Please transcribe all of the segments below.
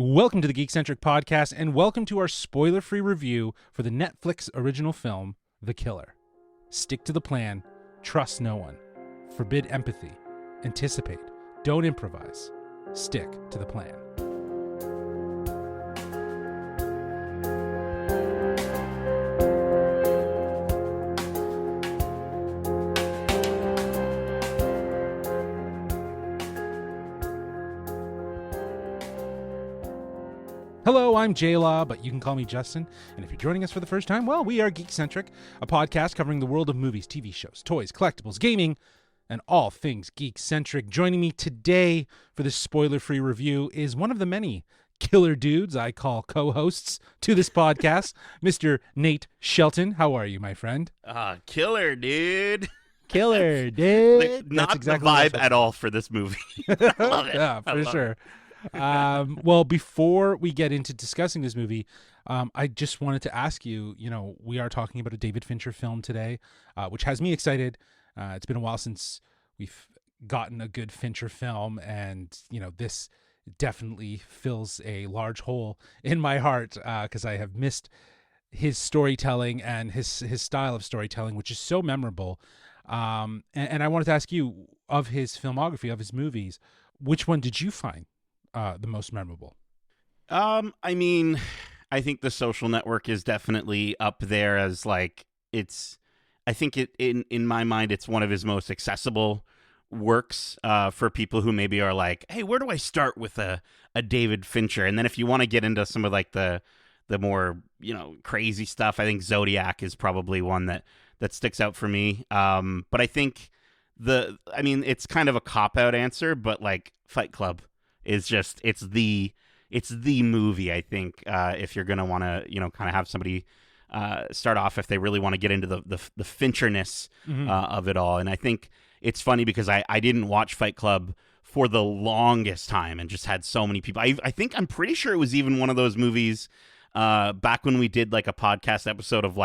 Welcome to the Geekcentric podcast, and welcome to our spoiler-free review for the Netflix original film, The Killer. Stick to the plan, trust no one, forbid empathy, anticipate, don't improvise, stick to the plan. Hello, I'm J-Law, but you can call me Justin. And if you're joining us for the first time, well, we are Geekcentric, a podcast covering the world of movies, TV shows, toys, collectibles, gaming, and all things geek-centric. Joining me today for this spoiler-free review is one of the many killer dudes I call co-hosts to this podcast, Mr. Nate Shelton. How are you, my friend? Killer, dude. Killer, dude. Not That's exactly the vibe at all for this movie. I love it. Yeah, for sure. Well, before we get into discussing this movie, I just wanted to ask you, we are talking about a David Fincher film today, which has me excited. It's been a while since we've gotten a good Fincher film, and, this definitely fills a large hole in my heart because I have missed his storytelling and his style of storytelling, which is so memorable. And I wanted to ask you, of his filmography, of his movies, which one did you find the most memorable? I think The Social Network is definitely up there as I think in my mind, it's one of his most accessible works for people who maybe are like, hey, where do I start with a David Fincher? And then if you want to get into some of the more, crazy stuff, I think Zodiac is probably one that sticks out for me. But I think it's kind of a cop-out answer, but Fight Club is just, it's the movie, I think, if you're going to want to, kind of have somebody start off if they really want to get into the Fincher-ness of it all. And I think it's funny because I didn't watch Fight Club for the longest time and just had so many people. I'm pretty sure it was even one of those movies back when we did a podcast episode of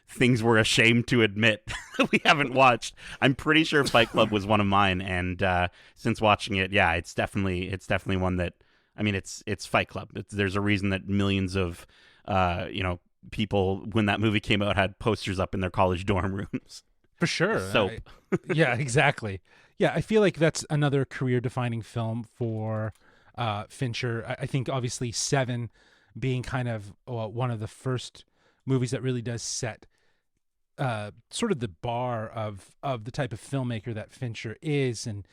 things we're ashamed to admit we haven't watched. I'm pretty sure Fight Club was one of mine, and since watching it, yeah, it's definitely one that, it's Fight Club. There's a reason that millions of people, when that movie came out, had posters up in their college dorm rooms. For sure. Soap. Yeah, exactly. Yeah, I feel like that's another career-defining film for Fincher. I think obviously Seven being kind of one of the first movies that really does set sort of the bar of the type of filmmaker that Fincher is. And,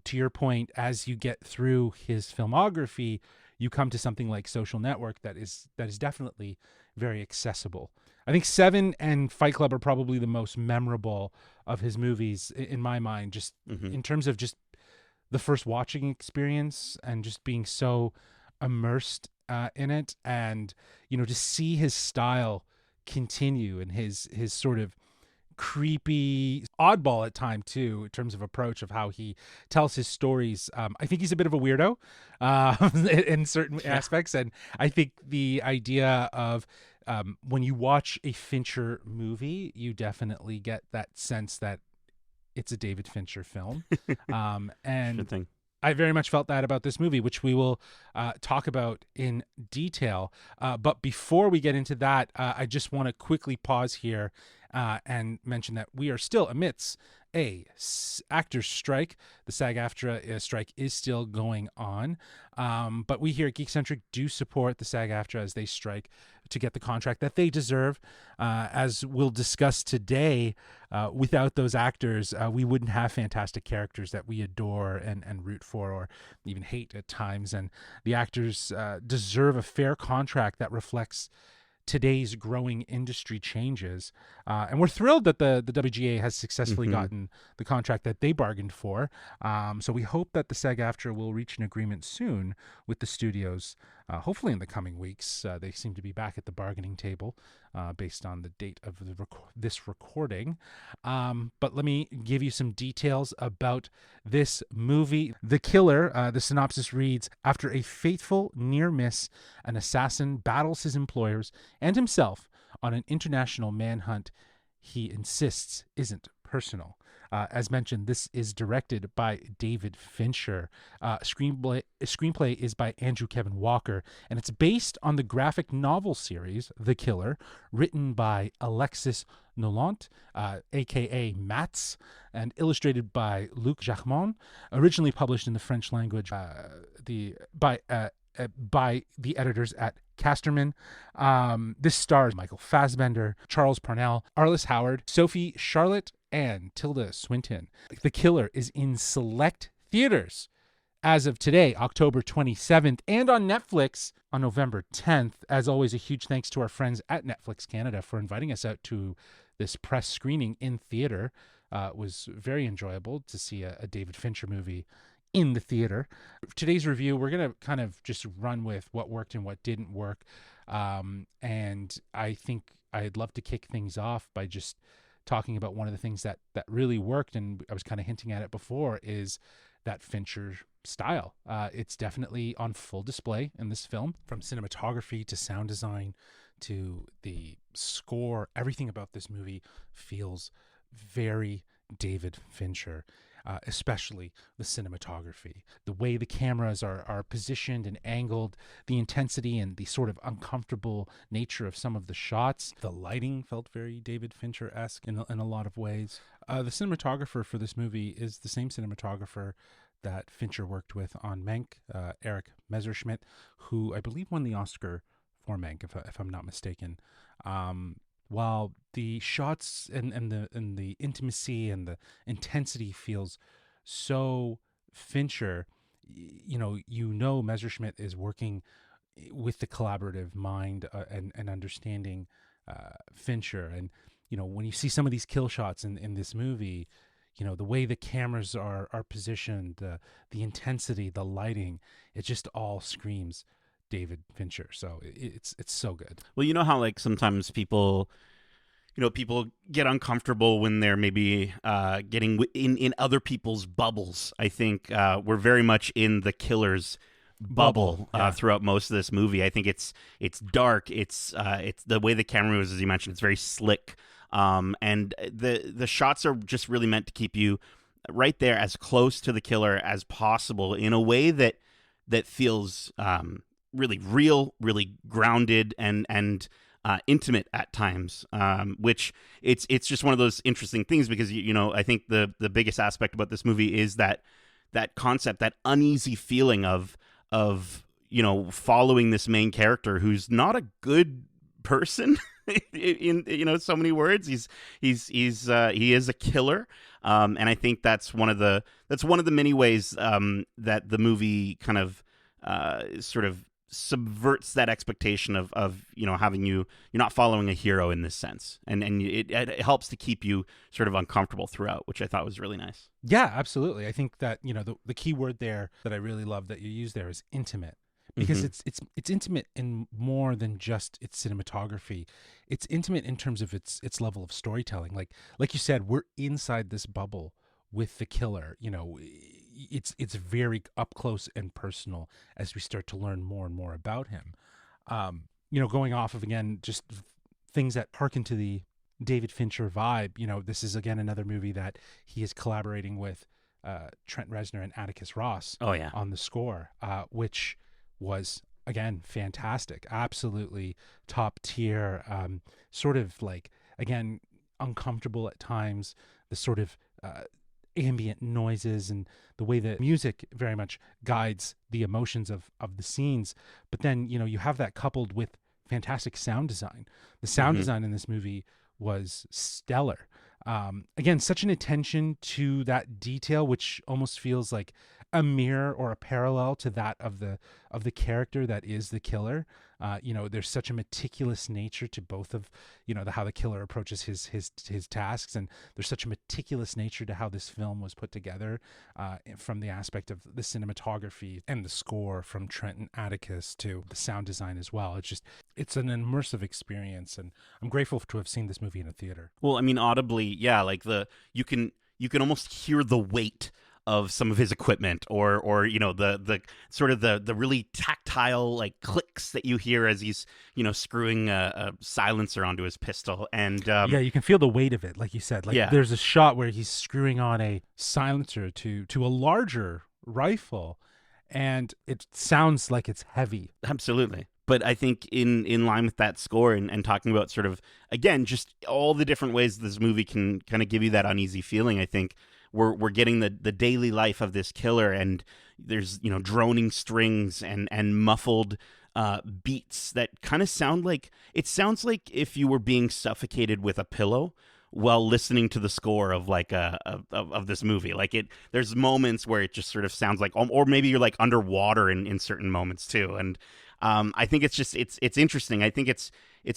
to your point, as you get through his filmography, you come to something like Social Network that is definitely very accessible. I think Seven and Fight Club are probably the most memorable of his movies in my mind, just in terms of just the first watching experience and just being so immersed in it, and, to see his style continue and his sort of creepy oddball at time too in terms of approach of how he tells his stories. I think he's a bit of a weirdo in certain aspects, and I think the idea of when you watch a Fincher movie, you definitely get that sense that it's a David Fincher film. And Good thing. I very much felt that about this movie, which we will talk about in detail. But before we get into that, I just want to quickly pause here and mention that we are still amidst a actors strike. The SAG-AFTRA strike is still going on. But we here at Geekcentric do support the SAG-AFTRA as they strike to get the contract that they deserve. As we'll discuss today, without those actors, we wouldn't have fantastic characters that we adore and root for or even hate at times. And the actors deserve a fair contract that reflects today's growing industry changes. And we're thrilled that the WGA has successfully gotten the contract that they bargained for. So we hope that the SAG-AFTRA will reach an agreement soon with the studios, hopefully in the coming weeks. They seem to be back at the bargaining table based on the date of this recording. But let me give you some details about this movie. The Killer, the synopsis reads, after a fateful near miss, an assassin battles his employers and himself on an international manhunt he insists isn't personal. As mentioned, this is directed by David Fincher. Screenplay is by Andrew Kevin Walker, and it's based on the graphic novel series The Killer, written by Alexis Nolant, aka Mats, and illustrated by Luc Jacquemont. Originally published in the French language, by the editors at Casterman. This stars Michael Fassbender, Charles Parnell, Arliss Howard, Sophie Charlotte, and Tilda Swinton. The Killer is in select theaters as of today, October 27th, and on Netflix on November 10th. As always, a huge thanks to our friends at Netflix Canada for inviting us out to this press screening in theater. It was very enjoyable to see a David Fincher movie in the theater. For today's review, we're going to kind of just run with what worked and what didn't work. And I think I'd love to kick things off by just talking about one of the things that really worked, and I was kind of hinting at it before, is that Fincher style. It's definitely on full display in this film, from cinematography to sound design to the score. Everything about this movie feels very David Fincher. Especially the cinematography, the way the cameras are positioned and angled, the intensity and the sort of uncomfortable nature of some of the shots. The lighting felt very David Fincher-esque in a lot of ways. The cinematographer for this movie is the same cinematographer that Fincher worked with on Mank, Eric Messerschmidt, who I believe won the Oscar for Mank, if I'm not mistaken. While the shots and the intimacy and the intensity feels so Fincher, you know Messerschmidt is working with the collaborative mind and understanding Fincher. And when you see some of these kill shots in this movie, the way the cameras are positioned, the intensity, the lighting, it just all screams David Fincher. So it's so good. Well, you know how like sometimes people get uncomfortable when they're maybe getting in other people's bubbles. I think we're very much in the Killer's bubble throughout most of this movie. I think it's dark. It's the way the camera moves, as you mentioned. It's very slick, and the shots are just really meant to keep you right there, as close to the Killer as possible, in a way that feels really real, really grounded, and intimate at times, which it's just one of those interesting things, because I think the biggest aspect about this movie is that concept, that uneasy feeling of following this main character who's not a good person in so many words. He is a killer, and I think that's one of the many ways that the movie kind of sort of subverts that expectation of having you're not following a hero in this sense, and it helps to keep you sort of uncomfortable throughout, which I thought was really nice. Yeah, absolutely. I think that the key word there that I really love that you use there is intimate, because it's intimate in more than just its cinematography. It's intimate in terms of its level of storytelling. Like you said, we're inside this bubble with the Killer. It's very up close and personal as we start to learn more and more about him. Going off of, again, just things that harken to the David Fincher vibe. This is again another movie that he is collaborating with Trent Reznor and Atticus Ross. Oh yeah, on the score, which was again fantastic, absolutely top tier. Sort of like, again, uncomfortable at times. The sort of ambient noises and the way that music very much guides the emotions of the scenes. But then, you have that coupled with fantastic sound design. The sound design in this movie was stellar. Again, such an attention to that detail, which almost feels like a mirror or a parallel to that of the character that is the Killer. There's such a meticulous nature to both of how the Killer approaches his tasks, and there's such a meticulous nature to how this film was put together, from the aspect of the cinematography and the score from Trent and Atticus to the sound design as well. It's an immersive experience, and I'm grateful to have seen this movie in a theater. Well, I mean, audibly, yeah, like you can almost hear the weight of some of his equipment, or the sort of the really tactile like clicks that you hear as he's screwing a silencer onto his pistol. And Yeah, you can feel the weight of it, like you said. Like yeah, there's a shot where he's screwing on a silencer to a larger rifle, and it sounds like it's heavy. absolutely. But I think in line with that score, and talking about sort of, again, just all the different ways this movie can kind of give you that uneasy feeling, I think we're getting the daily life of this killer, and there's droning strings and muffled beats that kind of sound like, it sounds like if you were being suffocated with a pillow while listening to the score of like of this movie. Like there's moments where it just sort of sounds like, or maybe you're like underwater in certain moments too. And I think it's just it's interesting. I think it's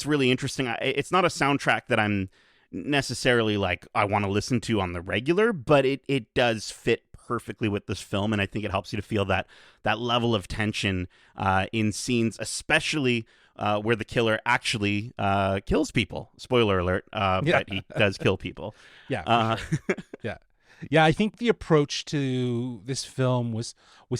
really interesting. It's not a soundtrack that I'm necessarily like I want to listen to on the regular, but it does fit perfectly with this film, and I think it helps you to feel that level of tension in scenes, especially where the killer actually kills people. Spoiler alert, but he does kill people. Yeah, for sure. Yeah, yeah. I think the approach to this film was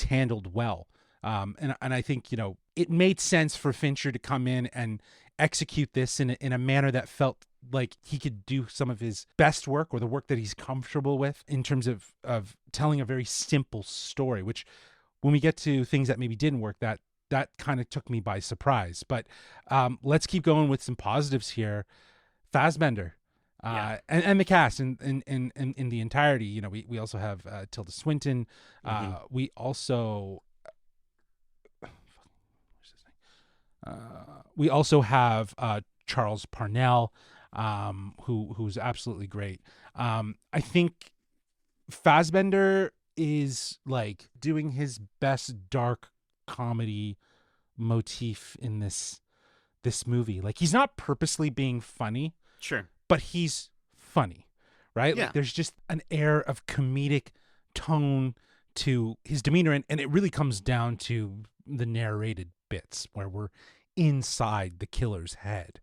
handled well, and I think it made sense for Fincher to come in and execute this in a manner that felt like he could do some of his best work, or the work that he's comfortable with, in terms of telling a very simple story, which when we get to things that maybe didn't work, that kind of took me by surprise. But let's keep going with some positives here. Fassbender, and the cast in the entirety. We also have Tilda Swinton. We also we also have Charles Parnell, who's absolutely great. I think Fassbender is like doing his best dark comedy motif in this movie. Like he's not purposely being funny, Sure. but he's funny, right? Yeah. Like there's just an air of comedic tone to his demeanor, and it really comes down to the narrated bits where we're inside the killer's head.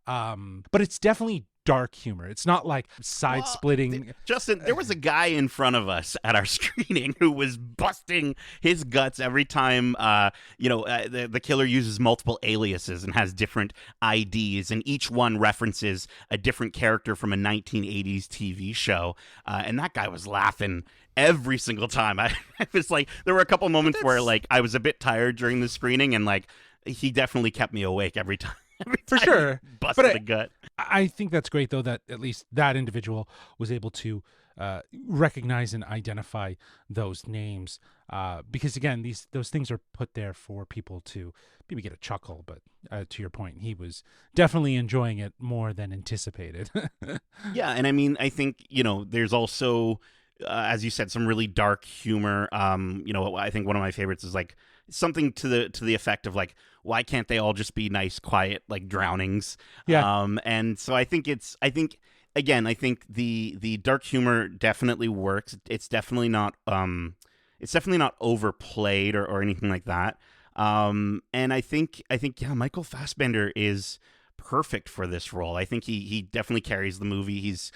But it's definitely dark humor. It's not like side-splitting. Justin, there was a guy in front of us at our screening who was busting his guts every time, the killer uses multiple aliases and has different IDs, and each one references a different character from a 1980s TV show. And that guy was laughing every single time. I was like, there were a couple moments where like I was a bit tired during the screening, and like he definitely kept me awake every time. For sure. Busted the gut. I think that's great, though, that at least that individual was able to recognize and identify those names, because again, those things are put there for people to maybe get a chuckle. But to your point, he was definitely enjoying it more than anticipated. Yeah, and I mean, I think there's also, as you said, some really dark humor. I think one of my favorites is like something to the effect of like, why can't they all just be nice, quiet, like drownings? Yeah. And so I think the dark humor definitely works. It's definitely not overplayed or anything like that. And I think Michael Fassbender is perfect for this role. I think he definitely carries the movie. He's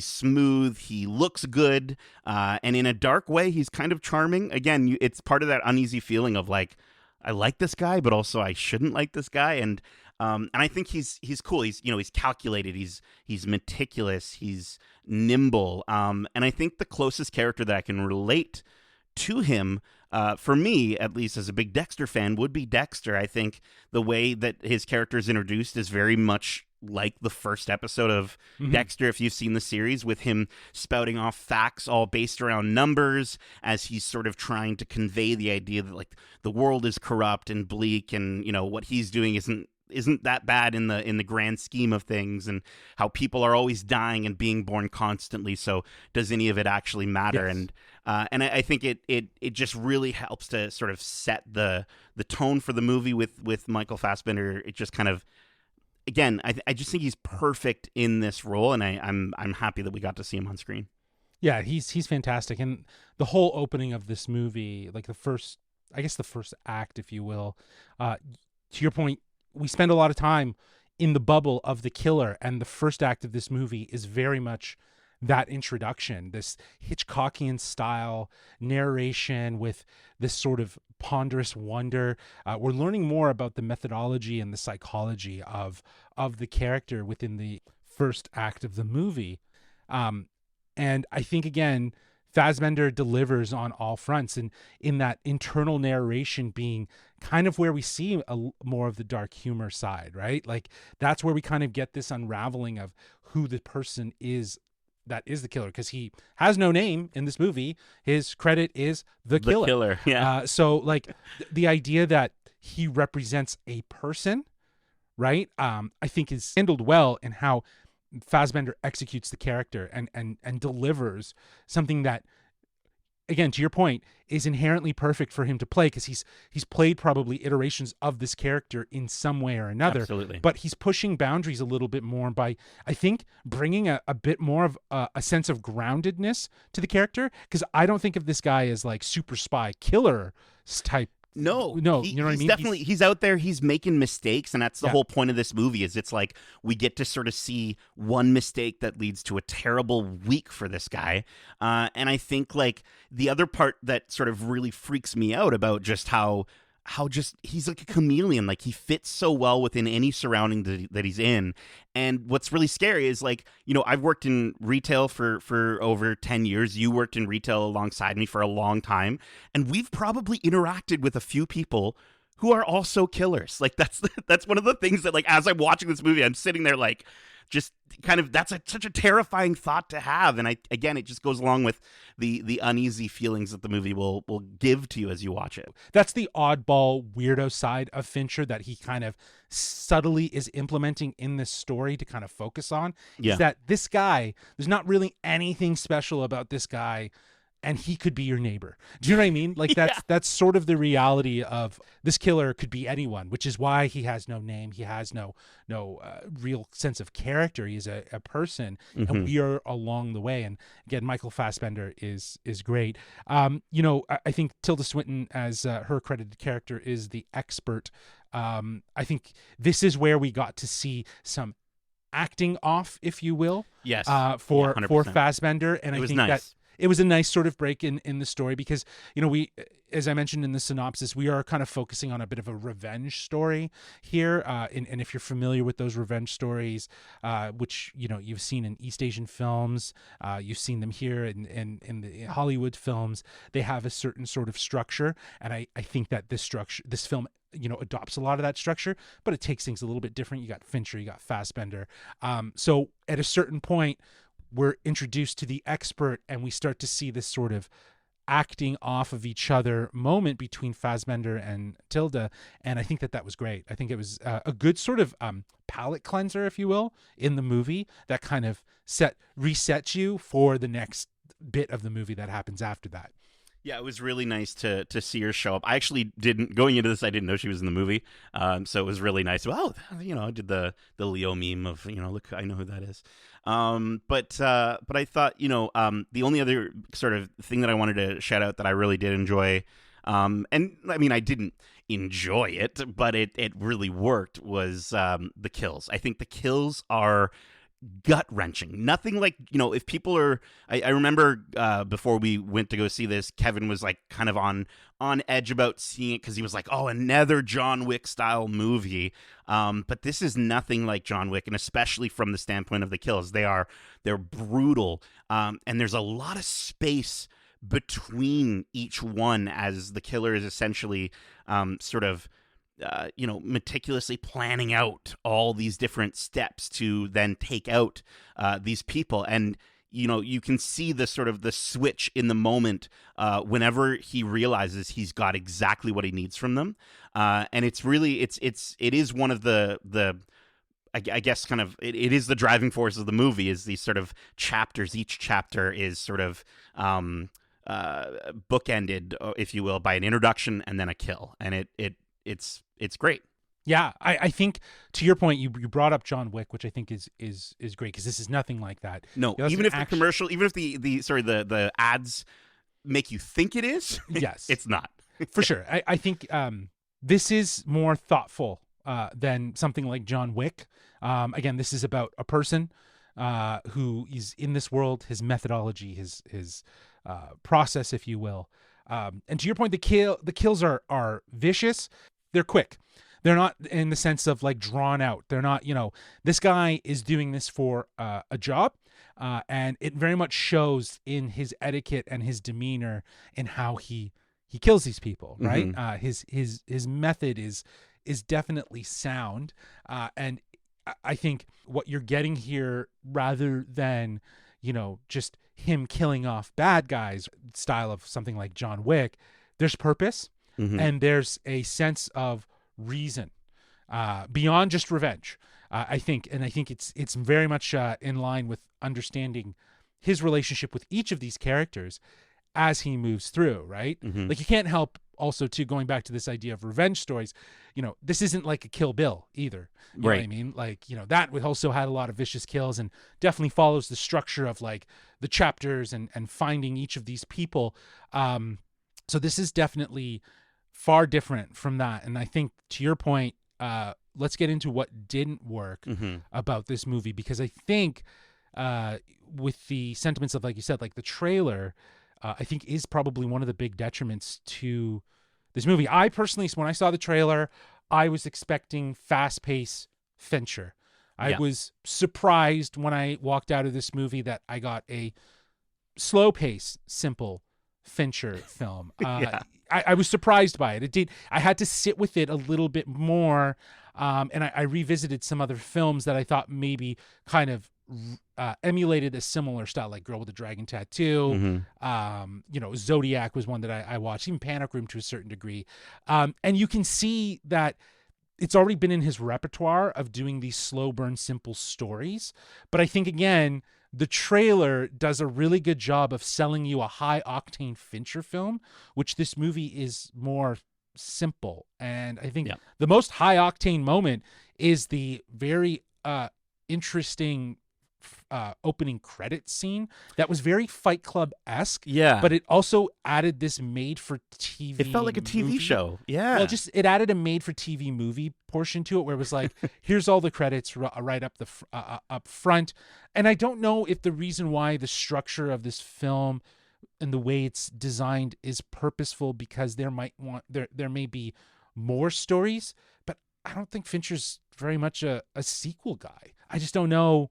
smooth. He looks good, and in a dark way, he's kind of charming. Again, it's part of that uneasy feeling of like, I like this guy, but also I shouldn't like this guy. And I think he's cool. He's calculated. He's meticulous. He's nimble. And I think the closest character that I can relate to him, for me at least as a big Dexter fan, would be Dexter. I think the way that his character is introduced is very much like the first episode of Dexter, if you've seen the series, with him spouting off facts all based around numbers as he's sort of trying to convey the idea that like the world is corrupt and bleak, and what he's doing isn't that bad in the grand scheme of things, and how people are always dying and being born constantly. So does any of it actually matter? Yes. And I think it just really helps to sort of set the tone for the movie with Michael Fassbender. It just kind of, again, I just think he's perfect in this role, and I'm happy that we got to see him on screen. Yeah, he's fantastic, and the whole opening of this movie, like the first act, if you will, to your point, we spend a lot of time in the bubble of the killer, and the first act of this movie is very much that introduction, this Hitchcockian style narration with this sort of ponderous wonder. We're learning more about the methodology and the psychology of the character within the first act of the movie. And I think, again, Fassbender delivers on all fronts, and in that internal narration being kind of where we see more of the dark humor side, right? Like that's where we kind of get this unraveling of who the person is that is the killer, because he has no name in this movie. His credit is the killer. The killer, yeah. So like the idea that he represents a person, right? I think is handled well in how Fassbender executes the character and delivers something that, again, to your point, is inherently perfect for him to play, because he's played probably iterations of this character in some way or another. Absolutely. But he's pushing boundaries a little bit more by, I think, bringing a bit more of a sense of groundedness to the character, because I don't think of this guy as like super spy killer type. No, you know what I mean? Definitely, he's out there. He's making mistakes, and that's the whole point of this movie. Is it's like we get to sort of see one mistake that leads to a terrible week for this guy. And I think like the other part that sort of really freaks me out about just how just he's like a chameleon. Like he fits so well within any surrounding that he's in. And what's really scary is, like, you know, I've worked in retail for over 10 years. You worked in retail alongside me for a long time. And we've probably interacted with a few people who are also killers. Like that's one of the things that, like, as I'm watching this movie, I'm sitting there like, just kind of, that's such a terrifying thought to have. And it just goes along with the uneasy feelings that the movie will give to you as you watch it. That's the oddball weirdo side of Fincher that he kind of subtly is implementing in this story to kind of focus on. Yeah. Is that this guy, there's not really anything special about this guy, and he could be your neighbor. Do you know what I mean? Like that's sort of the reality of this killer could be anyone, which is why he has no name. He has no real sense of character. He's a person, and we are along the way. And again, Michael Fassbender is great. You know, I think Tilda Swinton as her credited character is the expert. I think this is where we got to see some acting off, if you will. Yes. For 100%. Fassbender, and I think nice. that it was a nice sort of break in the story, because, you know, we, as I mentioned in the synopsis, we are kind of focusing on a bit of a revenge story here. And if you're familiar with those revenge stories, which, you know, you've seen in East Asian films, you've seen them here in the Hollywood films, they have a certain sort of structure. And I think that this film, you know, adopts a lot of that structure, but it takes things a little bit different. You got Fincher, you got Fassbender. So at a certain point, we're introduced to the expert, and we start to see this sort of acting off of each other moment between Fassbender and Tilda. And I think that was great. I think it was a good sort of palate cleanser, if you will, in the movie that kind of resets you for the next bit of the movie that happens after that. Yeah, it was really nice to see her show up. I actually going into this, I didn't know she was in the movie. So it was really nice. Well, you know, I did the Leo meme of, you know, look, I know who that is. But I thought, you know, the only other sort of thing that I wanted to shout out that I really did enjoy, and I mean, I didn't enjoy it, but it really worked, was the kills. I think the kills are gut-wrenching. Nothing like, you know, if people are, I remember before we went to go see this, Kevin was like kind of on edge about seeing it, because he was like, oh, another John Wick style movie. But this is nothing like John Wick, and especially from the standpoint of the kills, they're brutal, and there's a lot of space between each one, as the killer is essentially sort of you know, meticulously planning out all these different steps to then take out these people. And, you know, you can see the sort of the switch in the moment whenever he realizes he's got exactly what he needs from them. And it's really, it is one of the I guess kind of, it is the driving force of the movie, is these sort of chapters. Each chapter is sort of bookended, if you will, by an introduction and then a kill. And it's great. Yeah, I think, to your point, you brought up John Wick, which I think is great, because this is nothing like that. No, even if the commercial, even if the ads make you think it is, yes, it's not. For sure. I think this is more thoughtful than something like John Wick. Again, this is about a person who is in this world, his methodology, his process, if you will. And to your point, the kills are vicious. They're quick. They're not in the sense of like drawn out. They're not, this guy is doing this for a job. And it very much shows in his etiquette and his demeanor in how he kills these people, right? His method is definitely sound. And I think what you're getting here, rather than, just him killing off bad guys, style of something like John Wick, there's purpose and there's a sense of reason beyond just revenge. I think it's very much in line with understanding his relationship with each of these characters as he moves through, right? Like, you can't help also, too, going back to this idea of revenge stories, this isn't like a Kill Bill either. You know what I mean? Like, that also had a lot of vicious kills and definitely follows the structure of like the chapters and finding each of these people. So this is definitely far different from that. And I think, to your point, let's get into what didn't work about this movie, because I think with the sentiments of, like you said, like the trailer, I think is probably one of the big detriments to this movie. I personally, when I saw the trailer, I was expecting fast-paced Fincher. I was surprised when I walked out of this movie that I got a slow-paced, simple Fincher film. I was surprised by it. I had to sit with it a little bit more, and I revisited some other films that I thought maybe kind of emulated a similar style, like Girl with the Dragon Tattoo. Zodiac was one that I watched, even Panic Room to a certain degree. And you can see that it's already been in his repertoire of doing these slow burn, simple stories. But I think, again, the trailer does a really good job of selling you a high octane Fincher film, which this movie is more simple. And I think the most high octane moment is the very interesting opening credit scene that was very Fight Club-esque, but it also added this made-for-TV. It felt like a TV movie show. Well, it added a made-for-TV movie portion to it, where it was like, here's all the credits right up up front. And I don't know if the reason why the structure of this film and the way it's designed is purposeful, because there may be more stories, but I don't think Fincher's very much a sequel guy. I just don't know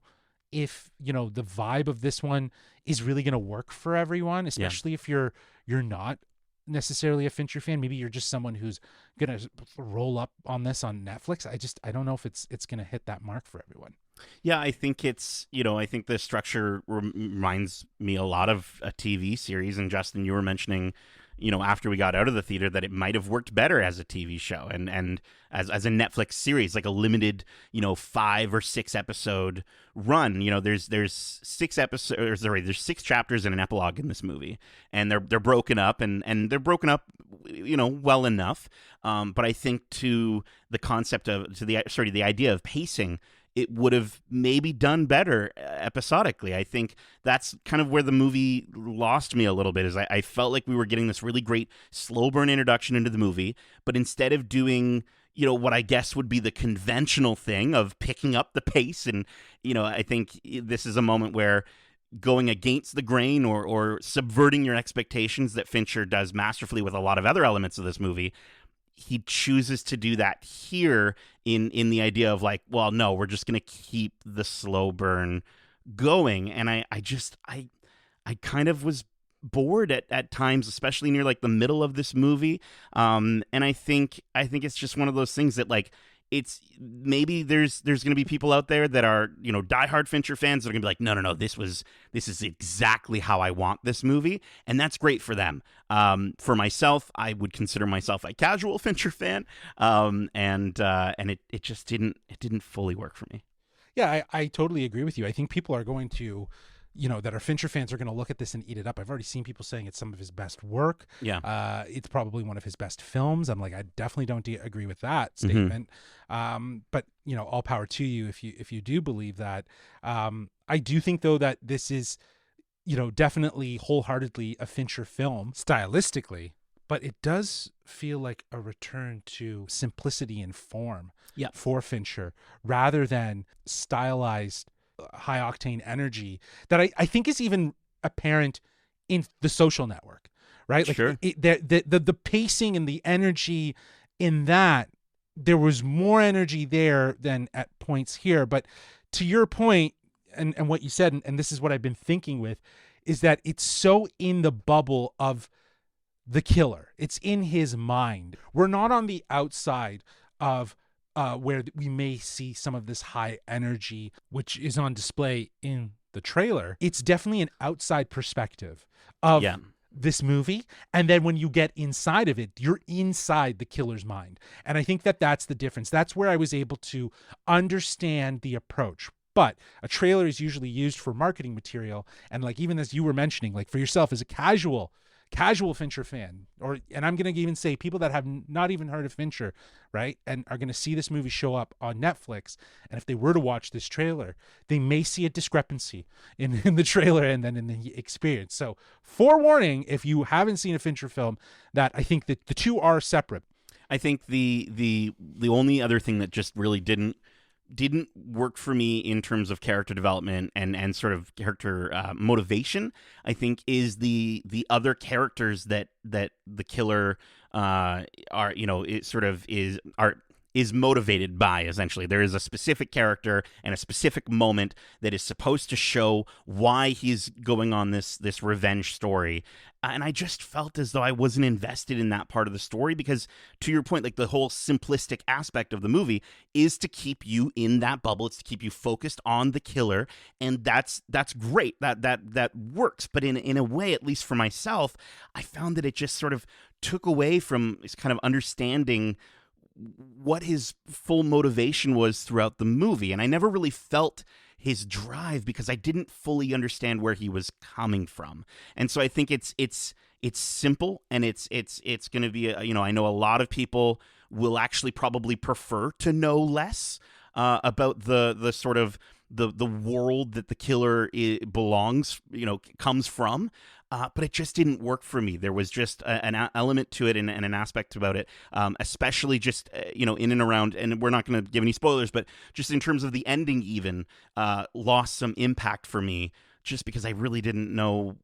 if the vibe of this one is really going to work for everyone, especially if you're not necessarily a Fincher fan. Maybe you're just someone who's going to roll up on this on Netflix. I don't know if it's going to hit that mark for everyone. Yeah, I think it's, I think the structure reminds me a lot of a TV series. And Justin, you were mentioning, after we got out of the theater, that it might have worked better as a TV show and as a Netflix series, like a limited, 5 or 6 episode run. There's 6 episodes, there's 6 chapters and an epilogue in this movie, and they're broken up and they're broken up, well enough. But I think to the concept of, the idea of pacing, it would have maybe done better episodically. I think that's kind of where the movie lost me a little bit, is I felt like we were getting this really great slow burn introduction into the movie, but instead of doing, what I guess would be the conventional thing of picking up the pace, and, I think this is a moment where going against the grain or subverting your expectations that Fincher does masterfully with a lot of other elements of this movie, he chooses to do that here in the idea of like, well, no, we're just going to keep the slow burn going. And I kind of was bored at times, especially near like the middle of this movie. And I think it's just one of those things that, like, it's maybe there's going to be people out there that are, diehard Fincher fans that are going to be like, no, this is exactly how I want this movie. And that's great for them. For myself, I would consider myself a casual Fincher fan. And it just didn't fully work for me. Yeah, I totally agree with you. I think people are going to, that are Fincher fans are going to look at this and eat it up. I've already seen people saying it's some of his best work. Yeah. It's probably one of his best films. I'm like, I definitely don't agree with that statement. But, all power to you if you do believe that. I do think, though, that this is, definitely wholeheartedly a Fincher film stylistically, but it does feel like a return to simplicity and form for Fincher, rather than stylized high octane energy that I think is even apparent in The Social Network, right? Like Sure. the pacing and the energy in that, there was more energy there than at points here. But to your point, and what you said, and this is what I've been thinking with, is that it's so in the bubble of the killer. It's in his mind. We're not on the outside of where we may see some of this high energy, which is on display in the trailer. It's definitely an outside perspective of this movie. And then when you get inside of it, you're inside the killer's mind. And I think that that's the difference. That's where I was able to understand the approach. But a trailer is usually used for marketing material. And like, even as you were mentioning, like for yourself as a casual Fincher fan, and I'm going to even say people that have not even heard of Fincher, right, and are going to see this movie show up on Netflix, and if they were to watch this trailer, they may see a discrepancy in the trailer and then in the experience. So forewarning, if you haven't seen a Fincher film, that I think that the two are separate. I think the only other thing that just really didn't work for me in terms of character development and sort of character motivation, I think, is the other characters that the killer is motivated by. Essentially, there is a specific character and a specific moment that is supposed to show why he's going on this revenge story. And I just felt as though I wasn't invested in that part of the story because, to your point, like the whole simplistic aspect of the movie is to keep you in that bubble. It's to keep you focused on the killer, and that's great. That works. But in a way, at least for myself, I found that it just sort of took away from this kind of understanding what his full motivation was throughout the movie. And I never really felt his drive because I didn't fully understand where he was coming from. And so I think it's simple, and it's going to be I know a lot of people will actually probably prefer to know less about the sort of the world that the killer comes from. But it just didn't work for me. There was just an element to it and an aspect about it, especially just, in and around, and we're not going to give any spoilers, but just in terms of the ending even, lost some impact for me just because I really didn't know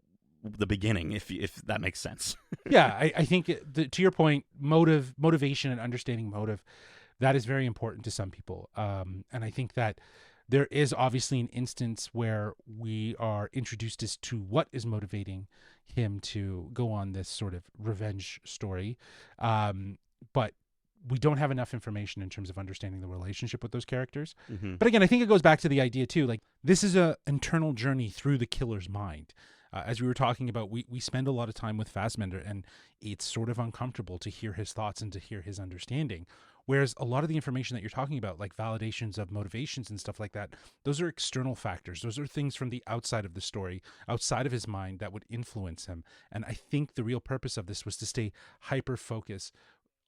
the beginning, if that makes sense. Yeah, I think to your point, motivation and understanding motive, that is very important to some people. And I think that there is obviously an instance where we are introduced as to what is motivating him to go on this sort of revenge story. But we don't have enough information in terms of understanding the relationship with those characters. Mm-hmm. But again, I think it goes back to the idea too, like this is a internal journey through the killer's mind. As we were talking about, we spend a lot of time with Fassbender, and it's sort of uncomfortable to hear his thoughts and to hear his understanding. Whereas a lot of the information that you're talking about, like validations of motivations and stuff like that, those are external factors. Those are things from the outside of the story, outside of his mind, that would influence him. And I think the real purpose of this was to stay hyper-focused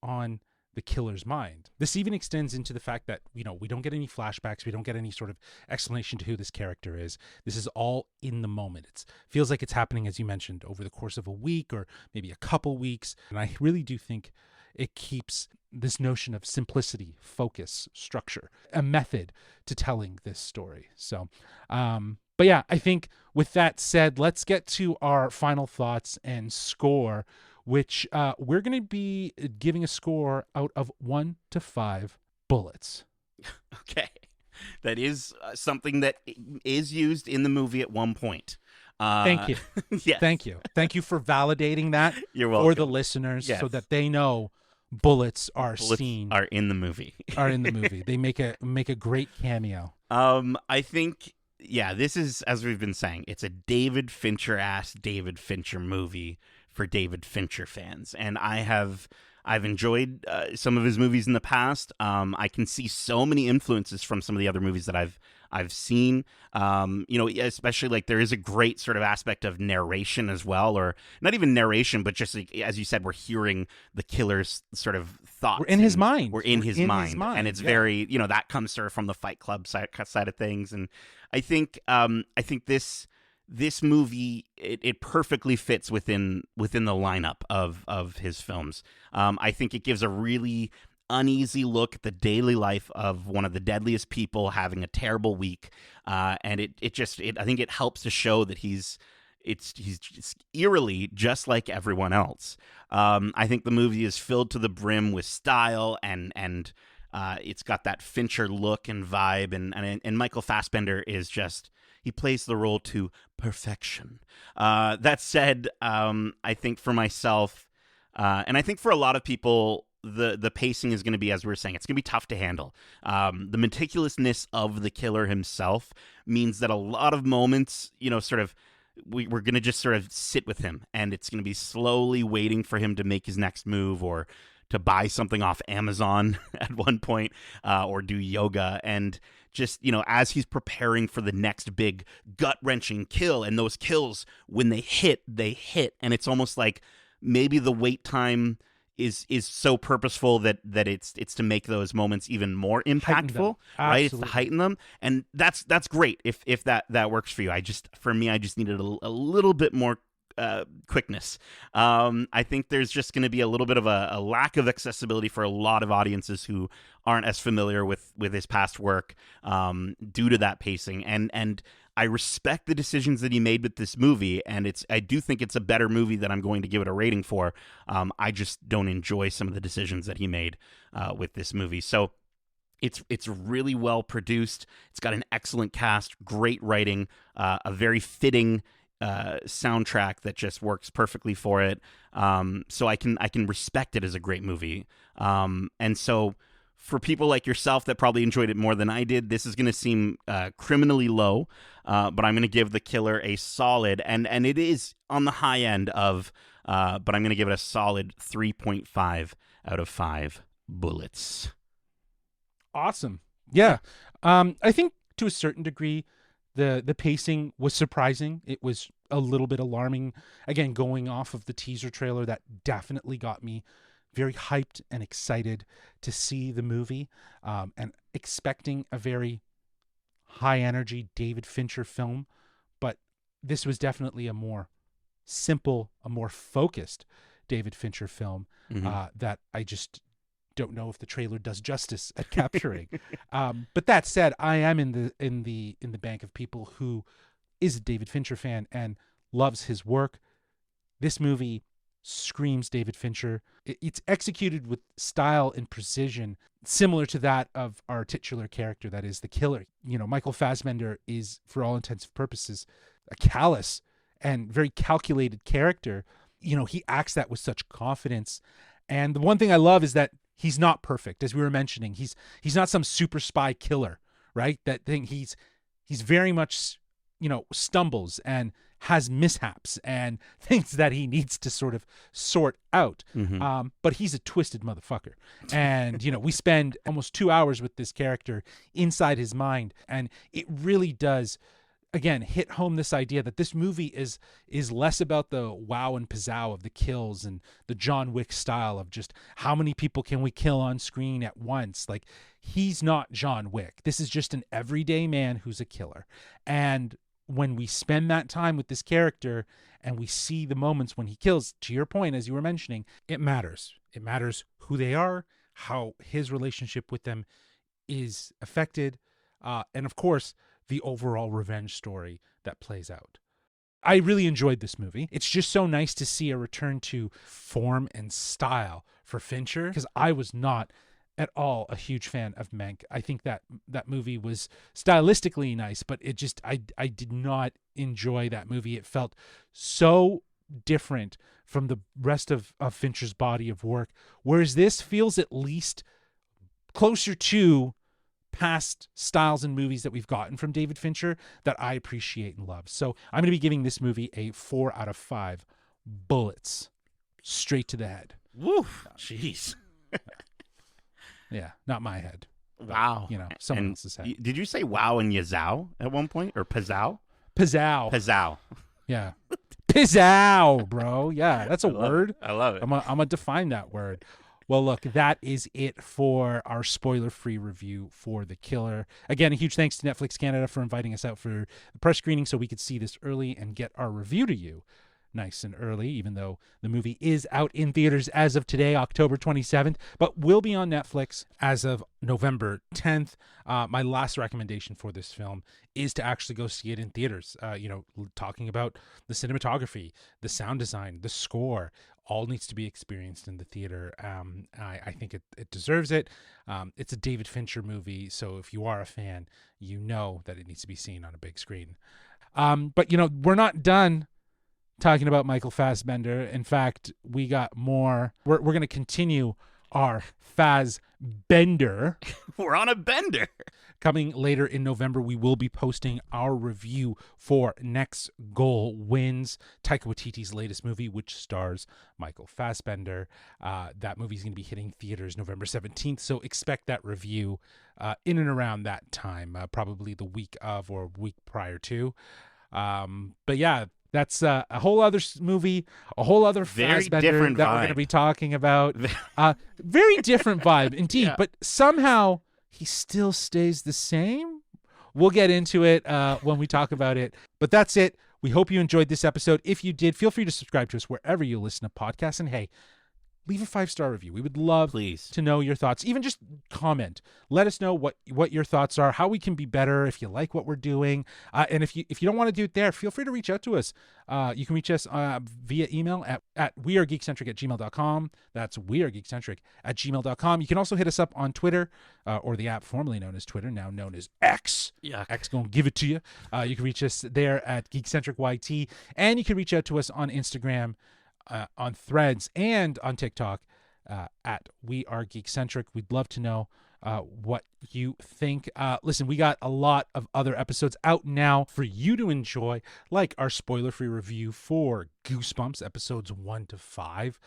on the killer's mind. This even extends into the fact that, we don't get any flashbacks. We don't get any sort of explanation to who this character is. This is all in the moment. It feels like it's happening, as you mentioned, over the course of a week or maybe a couple weeks. And I really do think it keeps this notion of simplicity, focus, structure, a method to telling this story. So, but yeah, I think with that said, let's get to our final thoughts and score, which we're going to be giving a score out of 1 to 5 bullets. Okay. That is something that is used in the movie at one point. Thank you. Yes. Thank you. Thank you for validating that. You're welcome. For the listeners, yes, so that they know bullets are in the movie. Are in the movie. They make a great cameo. I think, this is, as we've been saying, it's a David Fincher-ass David Fincher movie for David Fincher fans, and I've enjoyed some of his movies in the past. I can see so many influences from some of the other movies that I've seen. Especially like there is a great sort of aspect of narration as well, or not even narration, but just like, as you said, we're hearing the killer's sort of thoughts. We're in his mind. We're in his mind, and it's very, that comes sort of from the Fight Club side of things. And I think this movie, it perfectly fits within the lineup of his films. I think it gives a really uneasy look at the daily life of one of the deadliest people having a terrible week, and I think it helps to show that he's just eerily just like everyone else. I think the movie is filled to the brim with style, and it's got that Fincher look and vibe, and Michael Fassbender is just, he plays the role to perfection. That said, I think for myself, and I think for a lot of people, the pacing is going to be, as we were saying, it's going to be tough to handle. The meticulousness of the killer himself means that a lot of moments, sort of, we're going to just sort of sit with him, and it's going to be slowly waiting for him to make his next move, or to buy something off Amazon at one point, or do yoga. And just, as he's preparing for the next big gut-wrenching kill, and those kills, when they hit. And it's almost like maybe the wait time is so purposeful that it's to make those moments even more impactful, right? It's to heighten them. And that's great if that works for you. For me, I just needed a little bit more quickness. I think there's just going to be a little bit of a lack of accessibility for a lot of audiences who aren't as familiar with his past work, due to that pacing. And I respect the decisions that he made with this movie, and I do think it's a better movie that I'm going to give it a rating for. I just don't enjoy some of the decisions that he made with this movie. So it's really well produced. It's got an excellent cast, great writing, a very fitting soundtrack that just works perfectly for it. So I can respect it as a great movie. And so for people like yourself that probably enjoyed it more than I did, this is going to seem criminally low, but I'm going to give The Killer a solid, and it is on the high end of, but I'm going to give it a solid 3.5 out of 5 bullets. Awesome. Yeah. I think to a certain degree, the pacing was surprising. It was a little bit alarming. Again, going off of the teaser trailer, that definitely got me very hyped and excited to see the movie, and expecting a very high energy David Fincher film. But this was definitely a more simple, a more focused David Fincher film, that I just don't know if the trailer does justice at capturing. But that said, I am in the bank of people who is a David Fincher fan and loves his work. This movie screams David Fincher. It's executed with style and precision similar to that of our titular character, that is the killer. Michael Fassbender is, for all intents and purposes, a callous and very calculated character. He acts that with such confidence. And the one thing I love is that he's not perfect, as we were mentioning. He's not some super spy killer, right? That thing, he's very much, stumbles and has mishaps and things that he needs to sort of sort out. But he's a twisted motherfucker. And, we spend almost 2 hours with this character inside his mind. And it really does, again, hit home this idea that this movie is less about the wow and pizzazz of the kills and the John Wick style of just how many people can we kill on screen at once. Like, he's not John Wick. This is just an everyday man who's a killer. And when we spend that time with this character and we see the moments when he kills, to your point, as you were mentioning, it matters. It matters who they are, how his relationship with them is affected, and of course, the overall revenge story that plays out. I really enjoyed this movie. It's just so nice to see a return to form and style for Fincher, because I was not at all a huge fan of Mank. I think that movie was stylistically nice, but it just, I did not enjoy that movie. It felt so different from the rest of Fincher's body of work, whereas this feels at least closer to past styles and movies that we've gotten from David Fincher that I appreciate and love. So I'm going to be giving this movie a 4 out of 5 bullets straight to the head. Woo, jeez. Yeah, not my head. Wow. Someone else's head. Did you say wow and yazow at one point? Or pizzow? Pizzow. Pizzow. Yeah. Pizzow, bro. Yeah, that's a word. I love it. I'm going to define that word. Well, look, that is it for our spoiler-free review for The Killer. Again, a huge thanks to Netflix Canada for inviting us out for the press screening so we could see this early and get our review to you. nice and early, even though the movie is out in theaters as of today, October 27th, but will be on Netflix as of November 10th. My last recommendation for this film is to actually go see it in theaters. Talking about the cinematography, the sound design, the score, all needs to be experienced in the theater. I think it deserves it. It's a David Fincher movie, so if you are a fan, you know that it needs to be seen on a big screen. But we're not done talking about Michael Fassbender. In fact, we got more. We're going to continue our Fassbender. We're on a bender. Coming later in November, we will be posting our review for Next Goal Wins, Taika Waititi's latest movie, which stars Michael Fassbender. That movie is going to be hitting theaters November 17th, so expect that review in and around that time, probably the week of or week prior to. But yeah, that's a whole other movie, a whole other Fassbender that we're going to be talking about. Very different vibe, indeed, yeah. But somehow he still stays the same. We'll get into it when we talk about it. But that's it. We hope you enjoyed this episode. If you did, feel free to subscribe to us wherever you listen to podcasts. And hey, leave a 5-star review. We would love to know your thoughts. Even just comment. Let us know what your thoughts are, how we can be better, if you like what we're doing. And if you don't want to do it there, feel free to reach out to us. You can reach us via email at wearegeekcentric@gmail.com. That's wearegeekcentric@gmail.com. You can also hit us up on Twitter, or the app formerly known as Twitter, now known as X. Yeah, X gonna give it to you. You can reach us there at GeekcentricYT, and you can reach out to us on Instagram, on Threads, and on TikTok at We Are Geekcentric. We'd love to know what you think. Listen, we got a lot of other episodes out now for you to enjoy, like our spoiler-free review for Goosebumps episodes 1 to 5.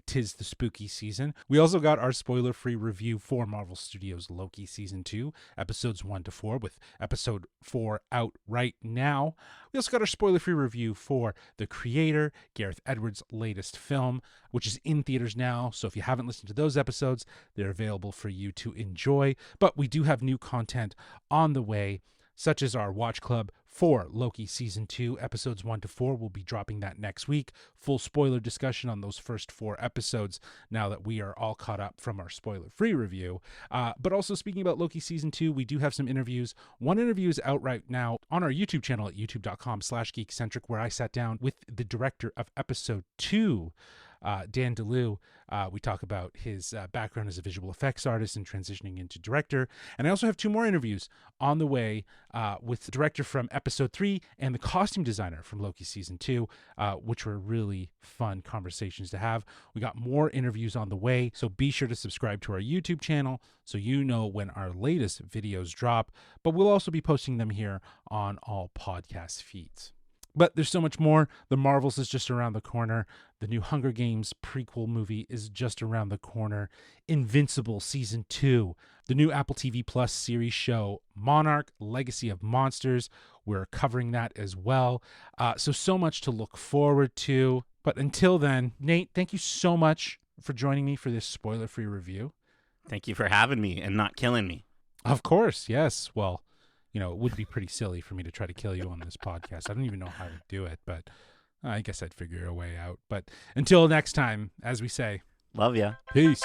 'Tis the spooky season. We also got our spoiler-free review for Marvel Studios Loki season 2, episodes 1 to 4, with episode 4 out right now. We also got our spoiler-free review for The Creator, Gareth Edwards' latest film, which is in theaters now. So if you haven't listened to those episodes, they're available for you to enjoy. But we do have new content on the way, such as our Watch Club for Loki Season 2, episodes 1 to 4. We'll be dropping that next week. Full spoiler discussion on those first 4 episodes now that we are all caught up from our spoiler-free review. But also, speaking about Loki Season 2, we do have some interviews. One interview is out right now on our YouTube channel at youtube.com/geekcentric, where I sat down with the director of episode 2, Dan DeLue. We talk about his background as a visual effects artist and transitioning into director. And I also have 2 more interviews on the way with the director from episode 3 and the costume designer from Loki season 2, which were really fun conversations to have. We got more interviews on the way, so be sure to subscribe to our YouTube channel so you know when our latest videos drop. But we'll also be posting them here on all podcast feeds. But there's so much more. The Marvels is just around the corner. The new Hunger Games prequel movie is just around the corner. Invincible Season 2. The new Apple TV Plus series show, Monarch, Legacy of Monsters. We're covering that as well. So much to look forward to. But until then, Nate, thank you so much for joining me for this spoiler-free review. Thank you for having me and not killing me. Of course, yes. Well, it would be pretty silly for me to try to kill you on this podcast. I don't even know how to do it, but I guess I'd figure a way out. But until next time, as we say, love ya. Peace.